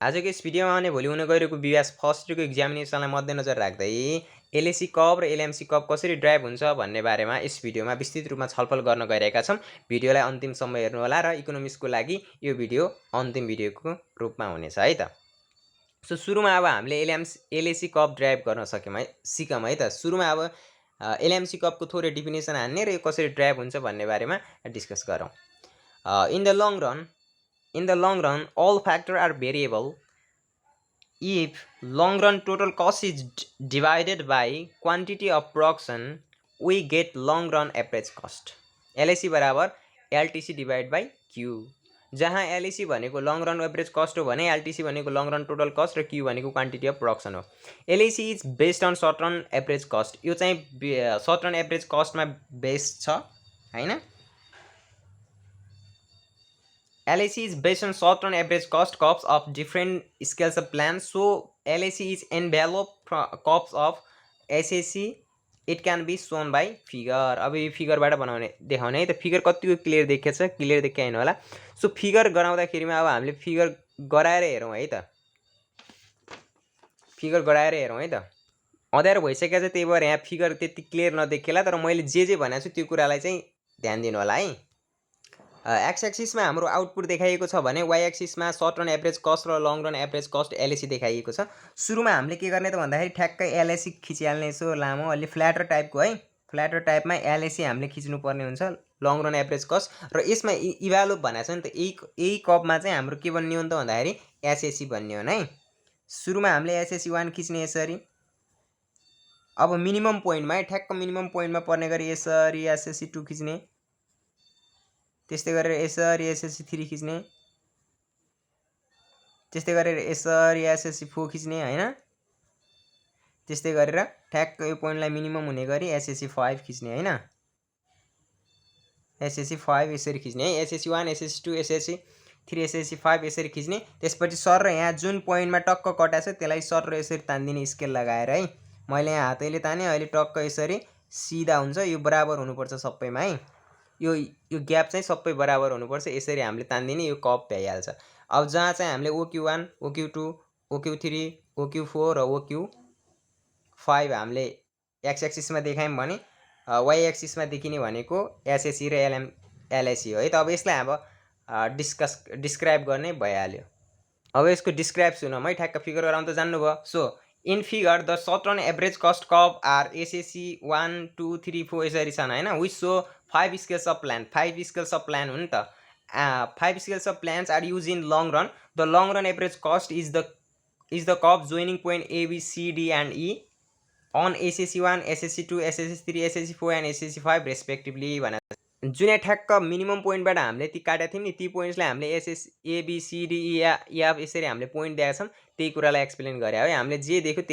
आजको यस भिडियोमा भने भोलि हुन गइरहेको BBS फर्स्ट इयरको एक्जामिनेसनलाई मध्यनजर राख्दै LAC कप र LMC कप कसरी ड्राइभ हुन्छ भन्ने बारेमा यस भिडियोमा विस्तृत रूपमा छलफल गर्न गइरहेका छौं। भिडियोलाई अन्तिमसम्म हेर्नु होला र इकोनोमिक्सको लागि यो भिडियो अन्तिम भिडियोको रूपमा हुनेछ है त। सो सुरुमा अब हामीले LAC कप ड्राइभ गर्न सिकौं है त। सुरुमा अब LMC कपको थोरै डेफिनेसन हान्ने र यो कसरी ड्राइभ हुन्छ भन्ने बारेमा डिस्कस गरौँ। In the long run, all factors are variable. If long run total cost is divided by quantity of production, we get long run average cost. LAC बराबर LTC divided by Q. जहाँ LAC भनेको long run average cost हो भने LTC भनेको long run total cost र Q भनेको quantity of production हो। LAC is based on short run average cost. यो चाहिँ short run average cost मा बेस्ड छ हैन। LAC is based on short-run average cost curves of different scales of plans. So LAC is enveloped curves of SAC. It can be shown by figure. अब यो फिगरबाट बनाउने देखाउने है त। Figure कतिको क्लियर देखेछ, क्लियर देखाइन होला। सो फिगर गराउँदाखेरिमा अब हामीले फिगर गराएर हेरौँ है त। फिगर गराएर हेरौँ है त। अँध्यारो भइसकेको छ, त्यही भएर यहाँ फिगर त्यति क्लियर नदेखिएला, तर मैले जे भनेको छु त्यो कुरालाई चाहिँ ध्यान दिनु होला है। एक्स एक्सिसमा हाम्रो आउटपुट देखाइएको छ भने वाइ एक्सिसमा सर्ट रन एभरेज कस्ट र long run average cost LAC देखाइएको छ। सुरुमा हामीले के गर्ने त भन्दाखेरि ठ्याक्कै LAC खिचिहाल्ने, यसो लामो अलि फ्ल्याटर टाइपको है। फ्ल्याटर टाइपमा LAC हामीले खिच्नु पर्ने हुन्छ, लङ रन एभरेज कस्ट। र यसमा इभ्यालुएट भनेको छ नि त, यही कपमा चाहिँ हाम्रो के बन्ने हो त भन्दाखेरि SAC बन्ने हो है। सुरुमा हामीले SAC 1 खिच्ने यसरी। अब मिनिमम पोइन्टमा ठ्याक्क मिनिमम पोइन्टमा पर्ने गरी यसरी SAC 2 खिच्ने, त्यस्तै गरेर यसरी SAC 3 खिच्ने, त्यस्तै गरेर यसरी SAC 4 खिच्ने हैन। त्यस्तै गरेर ठ्याक्क यो पोइन्टलाई मिनिमम हुने गरी SAC 5 खिच्ने हैन। SAC 5 यसरी खिच्ने है। SAC 1 SAC 2 SAC 3 SAC 5 यसरी खिच्ने। त्यसपछि सर र यहाँ जुन पोइन्टमा टक्क कटाछ त्यसलाई सर र यसरी तान्दिने स्केल लगाएर है। मैले यहाँ हातैले ताने, अहिले टक्क यसरी सिधा हुन्छ। यो बराबर हुनुपर्छ सबैमा है। यो ग्याप चाहिँ सबै बराबर हुनुपर्छ, यसरी हामीले तान्दिने, यो कप भइहाल्छ। अब जहाँ चाहिँ हामीले OQ1 OQ2 OQ3 OQ4 र OQ5 हामीले एक्स एक्सिसमा देखायौँ भने वाइ एक्सिसमा देखिने भनेको SAC र LAC हो है त। अब यसलाई अब डिस्क्राइब गर्ने भइहाल्यो। अब यसको डिस्क्राइब सुनौँ है। ठ्याक्क फिगर गराउन त जान्नुभयो। So in figure the short run average cost curve are SAC 1 2 3 4 यसरी छन् हैन। Which so 5 scales of plan. 5 scales of plan हो नि त। 5 scales of plans are used in long run. The long run average cost is the curve joining point A, B, C, D and E on SAC 1 SAC 2 SAC 3 SAC 4 and SAC 5 respectively भनेर। जुन यहाँ ठ्याक्क minimum पोइन्टबाट हामीले ती काटेको थियौँ नि, ती पोइन्ट्सलाई हामीले SAC A B C D E F यसरी हामीले पोइन्ट दिएका छौँ। त्यही कुरालाई एक्सप्लेन गरे है। हामीले जे देख्यो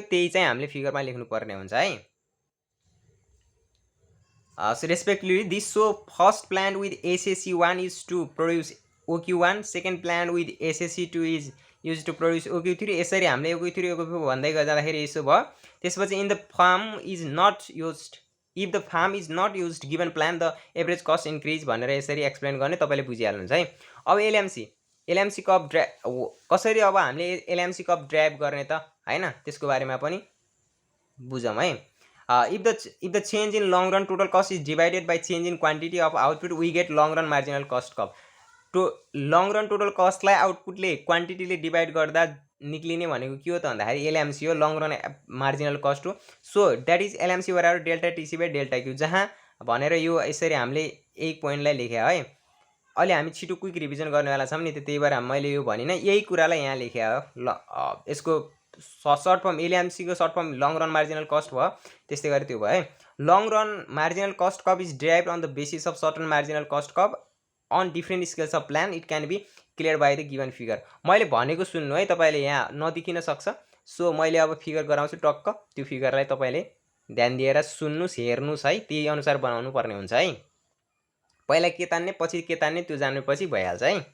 त्यही चाहिँ हामीले फिगरमा लेख्नु पर्ने हुन्छ है। So respectively, this so first plan with SAC 1 is to produce OQ1, second plan with SAC 2 is used to produce OQ3. यसरी हामीले OQ3 OQ4 भन्दै जाँदाखेरि यसो भयो। त्यसपछि in the farm is not used, if the farm is not used given plan the average cost increase भनेर यसरी explain गर्ने, तपाईले बुझिहाल्नुहुन्छ है। अब LMC कप कसरी अब हामीले LMC कप ड्राइभ गर्ने त हैन, त्यसको बारेमा पनि बुझौँ है। If the change in long run total cost is divided by change in quantity of output, we get long run marginal cost curve. To long run total cost लाई output ले quantity ले डिवाइड गर्दा निक्लिने भनेको के हो त भन्दाखेरि LMC हो, लङ रन मार्जिनल कस्ट हो। सो दैट इज LMC बराबर delta TC by delta Q, जहाँ भनेर यो यसरी हामीले एक पोइन्टलाई लेख्या है। अहिले हामी छिटो क्विक रिभिजन गर्नेवाला छौँ नि, त्यही भएर मैले यो भनिन, यही कुरालाई यहाँ लेख्या हो। यसको सर्ट फर्म LMC को short form long run marginal cost भयो, त्यस्तै गरी त्यो भयो है। Long run marginal cost curve is derived on the basis of short run marginal cost curve on different scales of plan. It can be clear by the given figure. मैले भनेको सुन्नु है, तपाईँले यहाँ नदेखिन सक्छ। सो मैले अब फिगर गराउँछु, टक्क त्यो फिगरलाई तपाईँले ध्यान दिएर सुन्नुस्, हेर्नुस् है, त्यही अनुसार बनाउनु पर्ने हुन्छ है। पहिला के तान्ने पछि के तान्ने त्यो जानेपछि भइहाल्छ है।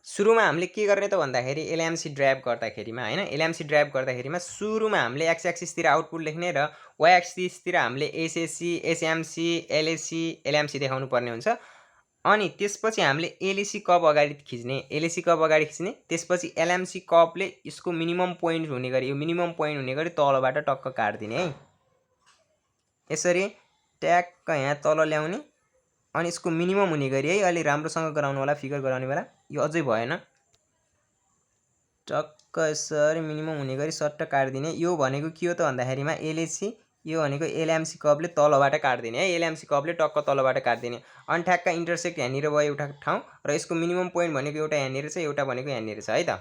सुरुमा हामीले के गर्ने त भन्दाखेरि LMC ड्राइभ गर्दाखेरिमा हैन, LMC ड्राइभ गर्दाखेरिमा सुरुमा हामीले एक्स एक्सिस तिर आउटपुट लेख्ने र वाइ एक्सिस तिर हामीले SAC SMC LAC LMC देखाउनु पर्ने हुन्छ। अनि त्यसपछि हामीले एलएसी कर्व अगाडि खिच्ने त्यसपछि एलएमसी कर्वले यसको मिनिमम पोइन्ट हुने गरी यो मिनिमम पोइन्ट हुने गरी तलबाट टक्क काट्दिने है। यसरी ट्याक्क यहाँ तल ल्याउने अनि यसको मिनिमम हुने गरी है। अलि राम्रोसँग गराउनु होला, फिगर गराउने बेला यो अझै भएन। टक्क यसरी मिनिमम हुने गरी सट्ट काट्दिने। यो भनेको के हो त भन्दाखेरिमा एलएसी, यो भनेको एलएमसी कर्वले तलबाट काट्दिने है। एलएमसी कर्वले टक्क तलबाट काट्दिने। अनि ठ्याक्क इन्टरसेक्ट यहाँनिर भयो एउटा ठाउँ र यसको मिनिमम पोइन्ट भनेको एउटा यहाँनिर छ, एउटा भनेको यहाँनिर छ है त।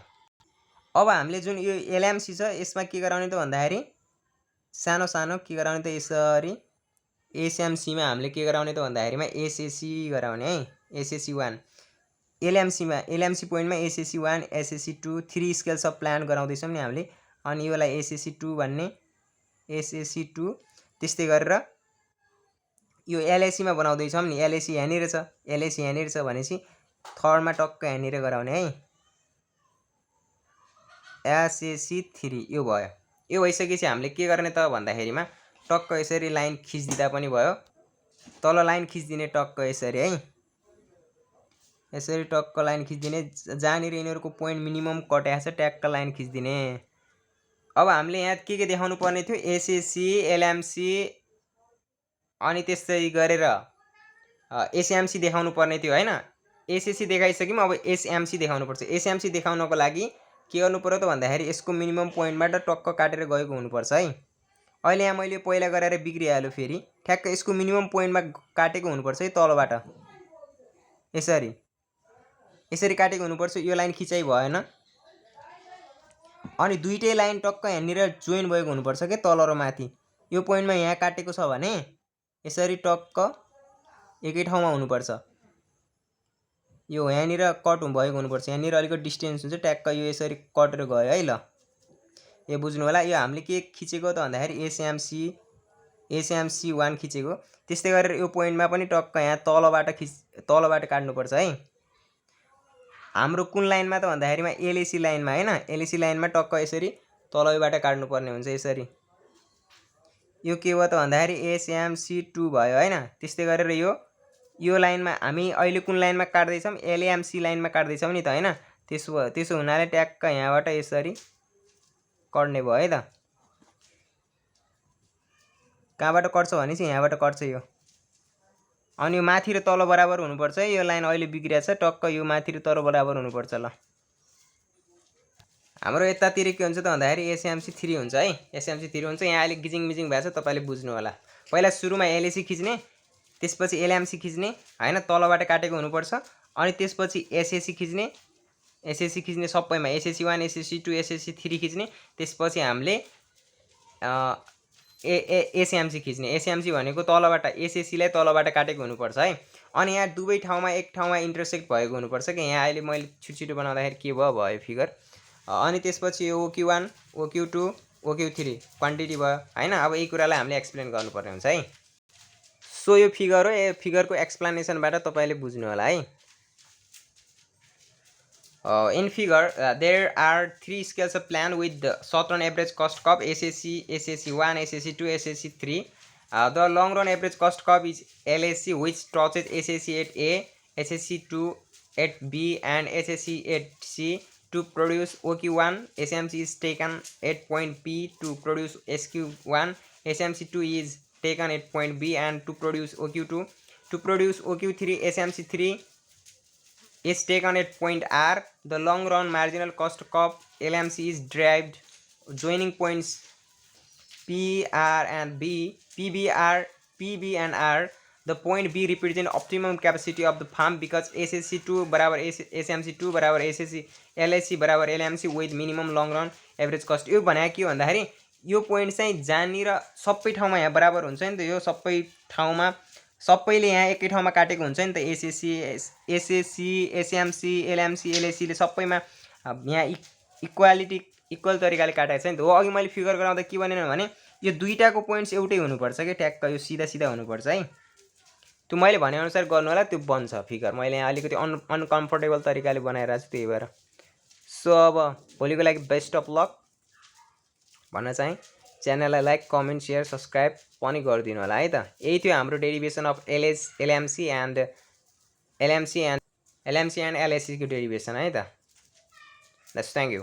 अब हामीले जुन यो एलएमसी छ यसमा के गराउने त भन्दाखेरि सानो सानो के गराउने त यसरी एसएमसीमा हामीले के गराउने त भन्दाखेरिमा एसएसी गराउने है। एसएसी 1 एलएमसीमा एलएमसी पोइन्टमा SSC 1 SSC 2 3 scales of plan गराउँदैछौँ नि हामीले। अनि योलाई एसएसी 2 भन्ने, एसएसी 2 त्यस्तै गरेर यो एलएसीमा बनाउँदैछौँ नि। एलएसी यहाँनिर छ, एलएसी यहाँनिर छ भनेपछि थर्डमा टक्क यहाँनिर गराउने है। एसएसी 3 यो भयो। यो भइसकेपछि हामीले के गर्ने त भन्दाखेरिमा टक्क यसरी लाइन खिचिदिँदा पनि भयो। तल लाइन खिचिदिने टक्क यसरी है। यसरी टक्क लाइन खिचिदिने, जहाँनिर यिनीहरूको पोइन्ट मिनिमम कटेको छ ट्याक्क लाइन खिचिदिने। अब हामीले यहाँ के देखाउनु पर्ने थियो, एसएसी एलएमसी अनि त्यस्तै गरेर एसएमसी देखाउनु पर्ने थियो हैन। एसएसी देखाइसक्यौँ, अब एसएमसी देखाउनु पर्छ। एसएमसी देखाउनको लागि के गर्नु पर्यो त भन्दाखेरि यसको मिनिमम पोइन्टबाट टक्क काटेर गएको हुनुपर्छ है। अहिले यहाँ मैले पहिला गरेर बिग्रिहाल्यो, फेरि ठ्याक्क यसको मिनिमम पोइन्टमा काटेको हुनुपर्छ है तलबाट। यसरी यसरी काटेको हुनुपर्छ। यो लाइन खिचाइ भएन। अनि दुईटै लाइन टक्क यहाँनिर जोइन भएको हुनुपर्छ के तल र माथि। यो पोइन्टमा यहाँ काटेको छ भने यसरी टक्क एकै ठाउँमा हुनुपर्छ। यो यहाँनिर कट भएको हुनुपर्छ। यहाँनिर अलिकति डिस्टेन्स हुन्छ, ट्याक्क यो यसरी कटेर गयो है। ल यो बुझ्नु होला। यो हामीले के खिचेको त भन्दाखेरि एसएमसी 1 खिचेको। त्यस्तै गरेर यो पोइन्टमा पनि टक्क यहाँ तलबाट काट्नुपर्छ है। हाम्रो कुन लाइनमा त भन्दाखेरिमा एलएसी लाइनमा हैन। एलएसी लाइनमा टक्क यसरी तलबाट काट्नुपर्ने हुन्छ यसरी। यो के हो त भन्दाखेरि एसएमसी 2 भयो हैन। त्यस्तै गरेर यो लाइनमा हामी अहिले कुन लाइनमा काट्दैछौँ, एलएमसी लाइनमा काट्दैछौँ नि त हैन। त्यसो हुनाले ट्याक्क यहाँबाट यसरी कट्ने भयो है त। कहाँबाट कट्छ भने चाहिँ यहाँबाट कट्छ यो। अनि यो माथि र तल बराबर हुनुपर्छ है। यो लाइन अहिले बिग्रिएको छ, टक्क यो माथि र तल बराबर हुनुपर्छ। ल हाम्रो यतातिर के हुन्छ त भन्दाखेरि एसएमसी 3 हुन्छ है। एसएमसी 3 हुन्छ। यहाँ अलिक गिजिङ मिजिङ भएको छ, तपाईँले बुझ्नु होला। पहिला सुरुमा एलएसी खिच्ने, त्यसपछि एलएमसी खिच्ने हैन, तलबाट काटेको हुनुपर्छ। अनि त्यसपछि एसएसी खिच्ने सबैमा एसएसी 1 एसएसी 2 एसएसी 3 खिच्ने। त्यसपछि हामीले एसएमसी खिच्ने। एसएमसी भनेको तलबाट एसएसीलाई तलबाट काटेको हुनुपर्छ है। अनि यहाँ दुवै ठाउँमा एक ठाउँमा इन्टरसेक्ट भएको हुनुपर्छ कि यहाँ अहिले मैले छिटो बनाउँदाखेरि के भयो फिगर। अनि त्यसपछि OQ1 OQ2 OQ3 क्वान्टिटी भयो हैन। अब यही कुरालाई हामीले एक्सप्लेन गर्नुपर्ने हुन्छ है। सो यो फिगर हो। यो फिगरको एक्सप्लेनेसनबाट तपाईँले बुझ्नु होला है। In figure, there are 3 scales of plan with the short run average cost curve SSC, SSC1, SSC2, SSC3. The long run average cost curve is LAC, which touches SSC at A, SSC2 at B, and SSC at C. To produce OQ1, SMC is taken at point B. To produce SQ1, SMC2 is taken at point B, and to produce OQ2. To produce OQ3, SMC3 is taken at point R. The long run marginal cost curve LMC is derived joining points P, R and B. PB and R. The point B represent optimum capacity of the farm because SSC2 बराबर SMC2 बराबर SSC LAC बराबर LMC with minimum long run average cost. यो भनेको के भन्दाखेरि यो point चाहिँ जहाँनिर सबै ठाउँमा यहाँ बराबर हुन्छ नि त। यो सबै ठाउँमा सबैले यहाँ एकै ठाउँमा काटेको हुन्छ नि त। एसएससी एसएमसी एलएमसी एलएसीले सबैमा यहाँ इक्वल तरिकाले काटेको छ नि त। हो अघि मैले फिगर गराउँदा के भनेन भने यो दुईटाको पोइन्ट्स एउटै हुनुपर्छ कि ट्याक्क यो सिधा सिधा हुनुपर्छ है। त्यो मैले भनेअनुसार गर्नु होला, त्यो बन्छ फिगर। मैले यहाँ अलिकति अनकम्फर्टेबल तरिकाले बनाइरहेको छु, त्यही भएर। सो अब भोलिको लागि बेस्ट अफ लक भन्न चाहेँ। च्यानललाई लाइक कमेन्ट सेयर सब्सक्राइब पनि गरिदिनु होला है त। यही थियो हाम्रो derivation of LMC and LMC and LAC को डेरिभेसन है त। That's thank you.